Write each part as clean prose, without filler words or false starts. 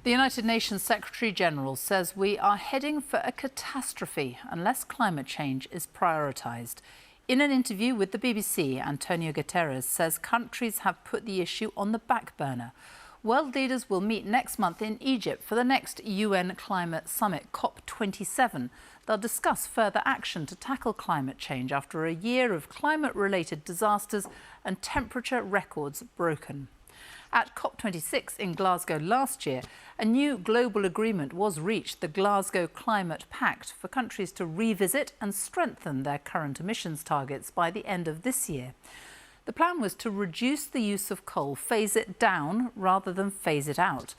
The United Nations Secretary-General says we are heading for a catastrophe unless climate change is prioritised. In an interview with the BBC, Antonio Guterres says countries have put the issue on the back burner. World leaders will meet next month in Egypt for the next UN climate summit, COP27. They'll discuss further action to tackle climate change after a year of climate-related disasters and temperature records broken. At COP26 in Glasgow last year, a new global agreement was reached, the Glasgow Climate Pact, for countries to revisit and strengthen their current emissions targets by the end of this year. The plan was to reduce the use of coal, phase it down rather than phase it out.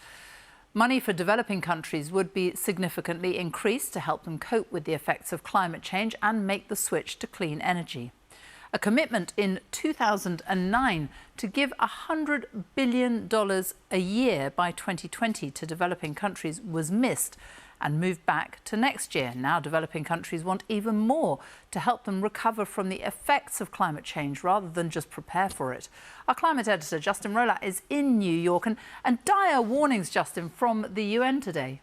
Money for developing countries would be significantly increased to help them cope with the effects of climate change and make the switch to clean energy. A commitment in 2009 to give $100 billion a year by 2020 to developing countries was missed and moved back to next year. Now developing countries want even more to help them recover from the effects of climate change rather than just prepare for it. Our climate editor, Justin Rolat, is in New York and dire warnings, Justin, from the UN today.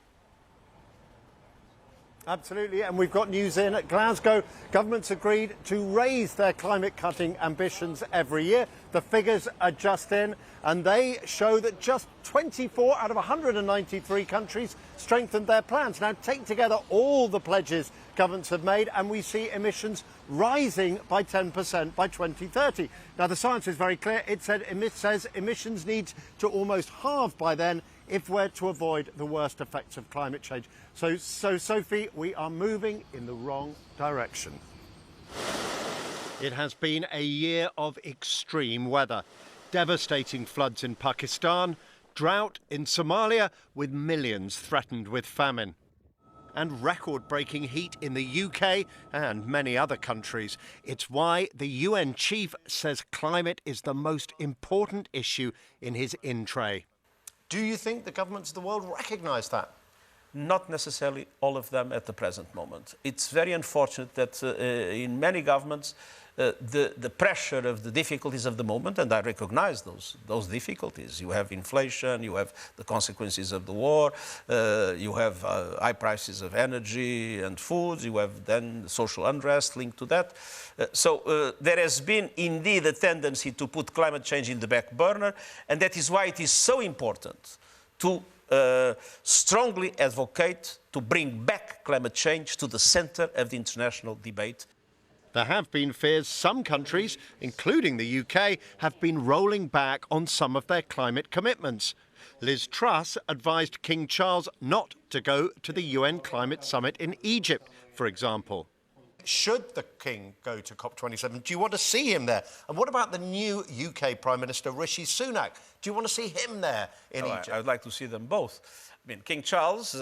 Absolutely, and we've got news in at Glasgow. Governments agreed to raise their climate-cutting ambitions every year. The figures are just in, and they show that just 24 out of 193 countries strengthened their plans. Now, take together all the pledges governments have made, and we see emissions rising by 10% by 2030. Now, the science is very clear. It says emissions need to almost halve by then if we're to avoid the worst effects of climate change. So Sophie, we are moving in the wrong direction. It has been a year of extreme weather. Devastating floods in Pakistan, drought in Somalia with millions threatened with famine. And record-breaking heat in the UK and many other countries. It's why the UN chief says climate is the most important issue in his in-tray. Do you think the governments of the world recognise that? Not necessarily all of them at the present moment. It's very unfortunate that in many governments the pressure of the difficulties of the moment, and I recognise those difficulties. You have inflation, you have the consequences of the war, you have high prices of energy and food, you have then social unrest linked to that. So there has been indeed a tendency to put climate change in the back burner, and that is why it is so important to strongly advocate to bring back climate change to the centre of the international debate. There have been fears some countries, including the UK, have been rolling back on some of their climate commitments. Liz Truss advised King Charles not to go to the UN climate summit in Egypt, for example. Should the King go to COP27? Do you want to see him there? And what about the new UK Prime Minister, Rishi Sunak? Do you want to see him there in Egypt? I would like to see them both. I mean, King Charles,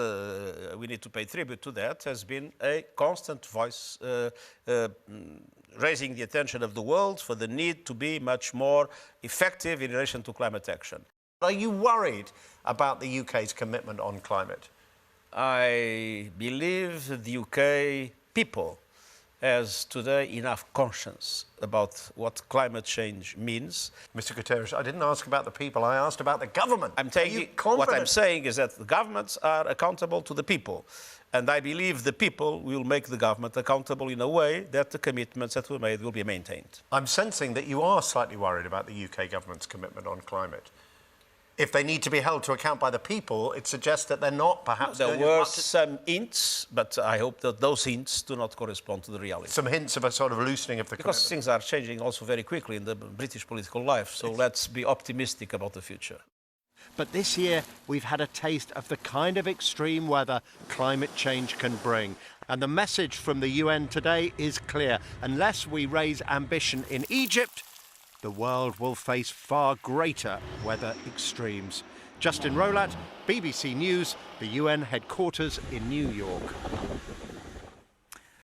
we need to pay tribute to that, has been a constant voice raising the attention of the world for the need to be much more effective in relation to climate action. Are you worried about the UK's commitment on climate? I believe the UK people has today enough conscience about what climate change means. Mr. Guterres, I didn't ask about the people, I asked about the government. What I'm saying is that the governments are accountable to the people. And I believe the people will make the government accountable in a way that the commitments that were made will be maintained. I'm sensing that you are slightly worried about the UK government's commitment on climate. If they need to be held to account by the people, it suggests that they're not perhaps... There were some hints, but I hope that those hints do not correspond to the reality. Some hints of a sort of loosening of the commitment. Because things are changing also very quickly in the British political life, so let's be optimistic about the future. But this year, we've had a taste of the kind of extreme weather climate change can bring. And the message from the UN today is clear. Unless we raise ambition in Egypt, the world will face far greater weather extremes. Justin Rolat, BBC News, the UN headquarters in New York.